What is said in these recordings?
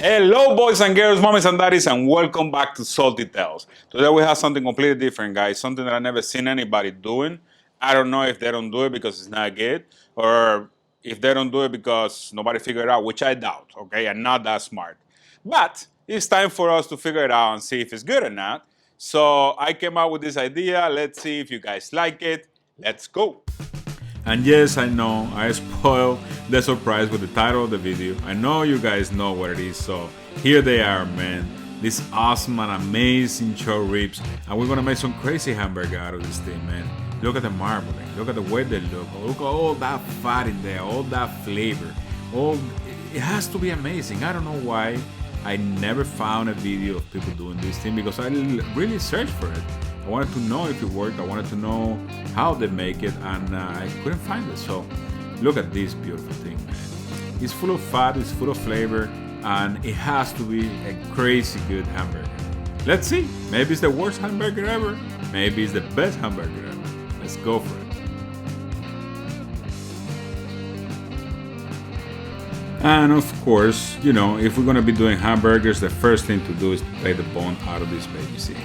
Hello, boys and girls, mommies and daddies, and welcome back to Salty Tales. Today we have something completely different, guys. Something that I've never seen anybody doing. I don't know if they don't do it because it's not good, or if they don't do it because nobody figured it out, which I doubt. Okay, I'm not that smart. But it's time for us to figure it out and see if it's good or not. So I came up with this idea. Let's see if you guys like it. Let's go. And yes, I know, I spoiled the surprise with the title of the video. I know you guys know what it is, so here they are, man. These awesome and amazing short ribs, and we're gonna make some crazy hamburger out of this thing, man. Look at the marbling, look at the way they look at all that fat in there, all that flavor. It has to be amazing. I don't know why I never found a video of people doing this thing, because I really searched for it. I wanted to know if it worked, I wanted to know how they make it, and I couldn't find it. So look at this beautiful thing, man. It's full of fat, it's full of flavor, and it has to be a crazy good hamburger. Let's see, maybe it's the worst hamburger ever, maybe it's the best hamburger ever. Let's go for it. And of course, you know, if we're gonna be doing hamburgers, the first thing to do is take the bone out of this baby. See,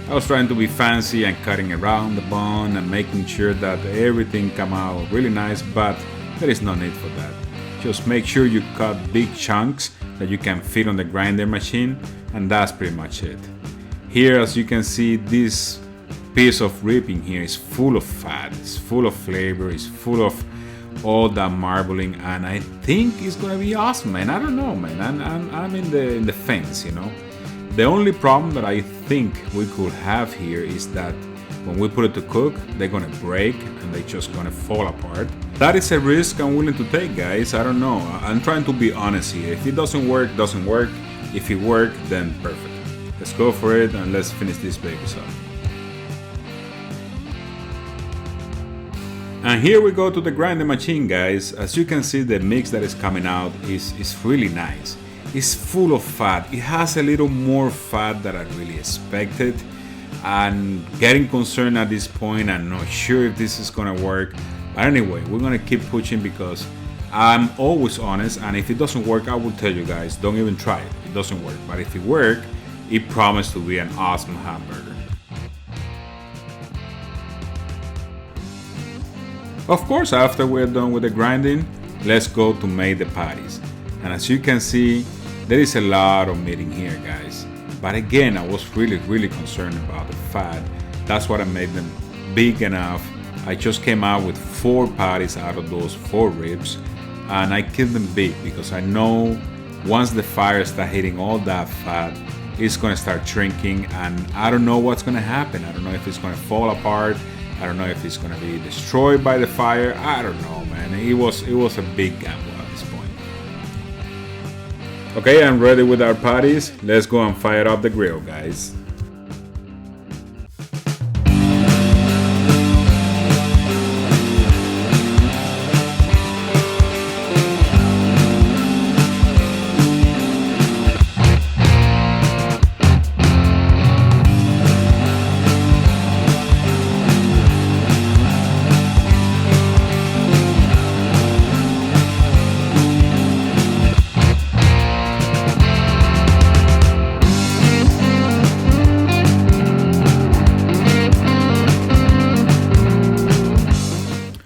I was trying to be fancy and cutting around the bone and making sure that everything come out really nice, but there is no need for that. Just make sure you cut big chunks that you can fit on the grinder machine, and that's pretty much it. Here, as you can see, this piece of rib in here is full of fat, it's full of flavor, it's full of all that marbling, and I think it's gonna be awesome, man. I don't know, man. I'm in the fence, you know. The only problem that I think we could have here is that when we put it to cook, they're gonna break and they're just gonna fall apart. That is a risk I'm willing to take, guys. I don't know. I'm trying to be honest here. If it doesn't work, doesn't work. If it works, then perfect. Let's go for it and let's finish this babies up. And here we go to the grinder machine, guys. As you can see, the mix that is coming out is really nice. It's full of fat. It has a little more fat than I really expected. And getting concerned at this point, I'm not sure if this is gonna work. But anyway, we're gonna keep pushing because I'm always honest, and if it doesn't work, I will tell you guys, don't even try it. It doesn't work. But if it works, it promises to be an awesome hamburger. Of course, after we're done with the grinding, let's go to make the patties. And as you can see, there is a lot of meat in here, guys. But again, I was really concerned about the fat. That's why I made them big enough. I just came out with 4 patties out of those 4 ribs, and I killed them big because I know once the fire starts hitting all that fat, it's gonna start shrinking, and I don't know what's gonna happen. I don't know if it's gonna fall apart. I don't know if it's gonna be destroyed by the fire. I don't know, man. It was a big gamble at this point. Okay, I'm ready with our patties. Let's go and fire up the grill, guys.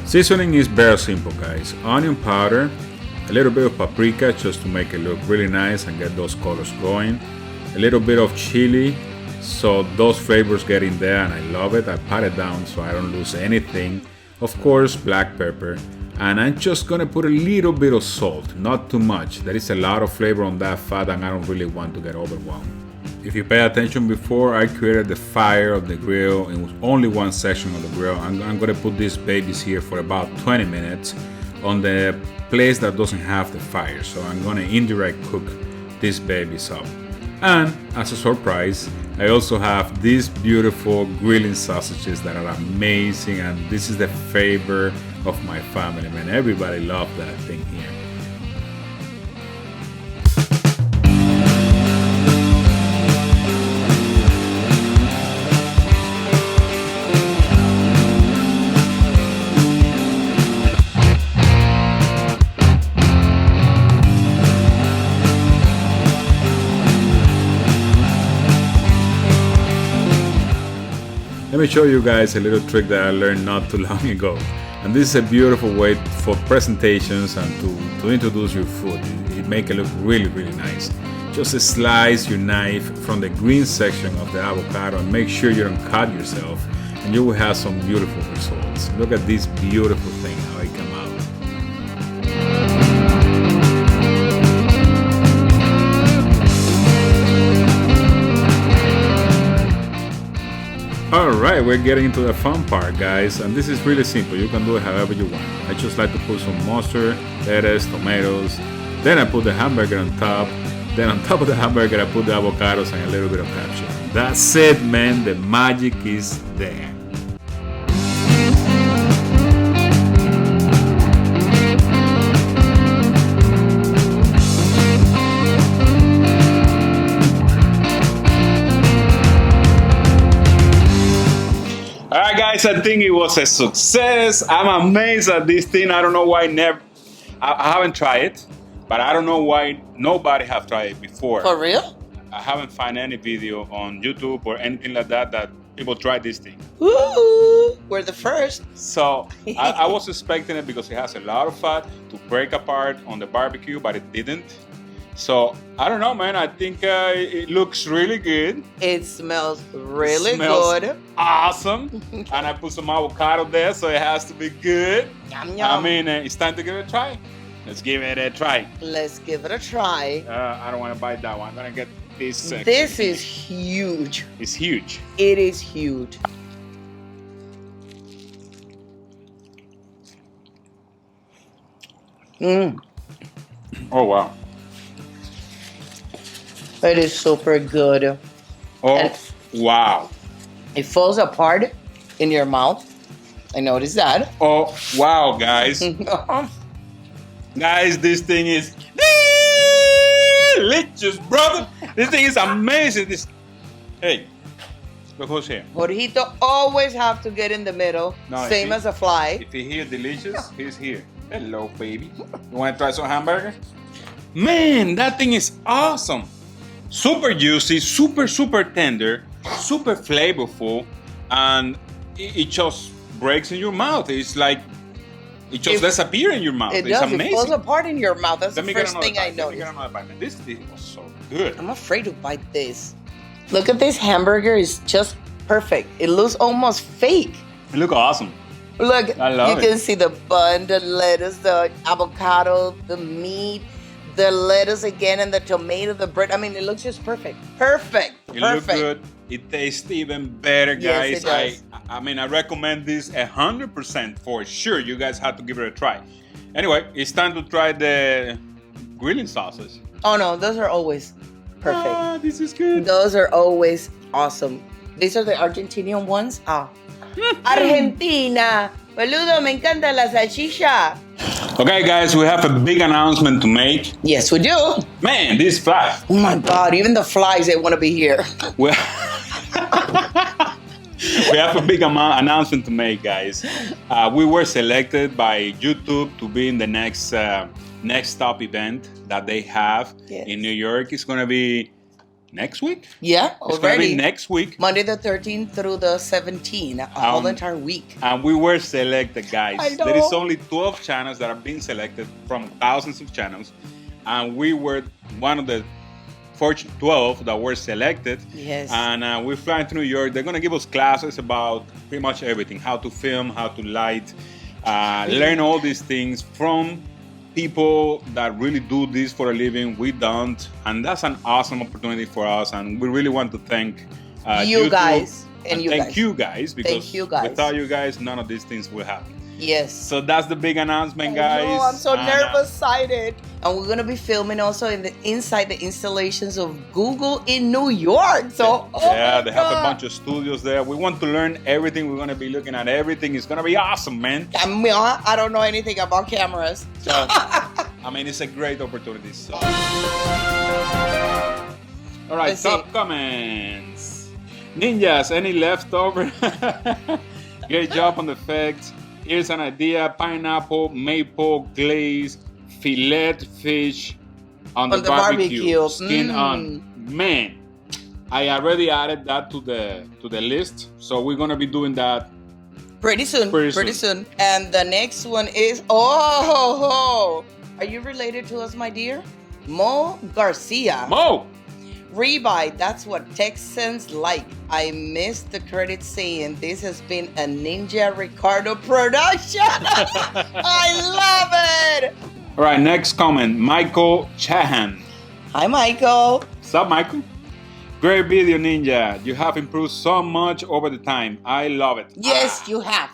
Seasoning is very simple, guys. Onion powder, a little bit of paprika just to make it look really nice and get those colors going. A little bit of chili so those flavors get in there, and I love it. I pat it down so I don't lose anything. Of course, black pepper. And I'm just gonna put a little bit of salt, not too much. There is a lot of flavor on that fat and I don't really want to get overwhelmed. If you pay attention before, I created the fire of the grill in only one section of the grill. I'm gonna put these babies here for about 20 minutes on the place that doesn't have the fire. So I'm gonna indirect cook these babies up. And as a surprise, I also have these beautiful grilling sausages that are amazing, and this is the favorite of my family, man. Everybody loves that thing here. let me show you guys a little trick that I learned not too long ago. And this is a beautiful way for presentations and to introduce your food. It make it look really, really nice. Just slice your knife from the green section of the avocado and make sure you don't cut yourself, and you will have some beautiful results. Look at this beautiful thing, how it come out. Alright, we're getting into the fun part, guys, and this is really simple. You can do it however you want. I just like to put some mustard, lettuce, tomatoes, then I put the hamburger on top. Then on top of the hamburger, I put the avocados and a little bit of ketchup. That's it, man. The magic is there. Alright guys, I think it was a success. I'm amazed at this thing. I don't know why I haven't tried it. But I don't know why nobody have tried it before. For real? I haven't found any video on YouTube or anything like that people try this thing. Ooh, we're the first. So I was expecting it because it has a lot of fat to break apart on the barbecue, but it didn't. So I don't know, man. I think it looks really good. It smells really good. Awesome. And I put some avocado there, so it has to be good. Yum, yum. I mean, it's time to give it a try. Let's give it a try. Let's give it a try. I don't want to bite that one. I'm gonna get this section. This is huge. It's huge. It is huge. Oh wow. It is super good. Oh And wow. it falls apart in your mouth. I noticed that. Oh wow, guys. Guys, this thing is delicious, brother. This thing is amazing. Hey, look who's here. Jorgito always have to get in the middle, No, same as a fly. If he hear delicious, he's here. Hello, baby. You want to try some hamburger? Man, that thing is awesome. Super juicy, super tender, super flavorful, and it just breaks in your mouth. It's like it just disappears in your mouth. It It's does. amazing. It falls apart in your mouth. That's Let the me get first another thing I bite. Let me get noticed. another bite, man. This thing was so good. I'm afraid to bite this. Look at this hamburger. It's just perfect. It looks almost fake. It look awesome. Look, I love you it. can see the bun, the lettuce, the avocado, the meat, the lettuce again, and the tomato, the bread. I mean, it looks just perfect. Perfect. It Perfect. looks good. It tastes even better, guys. Yes, it does. I mean, I recommend this 100% for sure. You guys have to give it a try. Anyway, it's time to try the grilling sausage. Oh no, those are always perfect. Ah, this is good. Those are always awesome. These are the Argentinian ones. Argentina. Boludo, me encanta la salchicha. Okay, guys, we have a big announcement to make. Yes, we do. Man, this fly. Oh my God, even the flies, they want to be here. We we have a big announcement to make, guys. We were selected by YouTube to be in the next top event that they have in New York. It's going to be next week? Yeah, It's going to be already. next week. Monday the 13th through the 17th, a whole entire week. And we were selected, guys. I know. There is only 12 channels that have been selected from thousands of channels. And we were one of the 12 that were selected. Yes. And we're flying to New York. They're going to give us classes about pretty much everything. How to film, how to light, learn all these things from people that really do this for a living. We don't. And that's an awesome opportunity for us. And we really want to thank you YouTube guys. And you thank guys. you guys, because Thank you guys. without you guys, none of these things will happen. Yes. So that's the big announcement, guys. Oh, I'm so And, nervous, excited. And we're gonna be filming also inside the installations of Google in New York. So yeah, they have a bunch of studios there. We want to learn everything. We're gonna be looking at everything. It's gonna be awesome, man. I don't know anything about cameras. So, I mean, it's a great opportunity. So, all right, Let's top see. comments. Ninjas, any leftover? Great job on the facts. Here's an idea: pineapple, maple glaze, fillet fish on the barbecue. Skin on. Man, I already added that to the list, so we're gonna be doing that Pretty soon. Pretty soon. And the next one is, oh, are you related to us, my dear? Mo Garcia. Mo. Ribeye, that's what Texans like. I missed the credit saying this has been a Ninja Ricardo production. I love it. All right, next comment, Michael Chahan. Hi, Michael. What's up, Michael? Great video, Ninja. You have improved so much over the time. I love it. Yes, you have.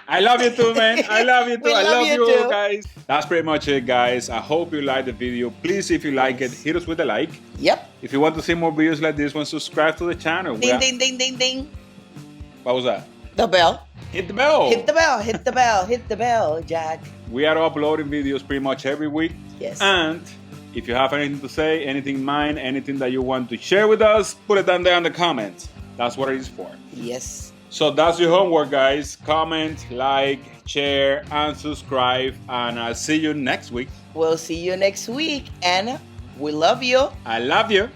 I love you too, man. I love you too. We I love you too. guys. That's pretty much it, guys. I hope you liked the video. Please, if you like it, hit us with a like. Yep. If you want to see more videos like this one, subscribe to the channel. Ding, ding, ding, ding, ding. What was that? The bell. Hit the bell. Hit the bell, hit the bell, hit the bell, Jack. We are uploading videos pretty much every week. Yes. And if you have anything to say, anything in mind, anything that you want to share with us, put it down there in the comments. That's what it is for. Yes. So that's your homework, guys. Comment, like, share, and subscribe. And I'll see you next week. We'll see you next week. And we love you. I love you.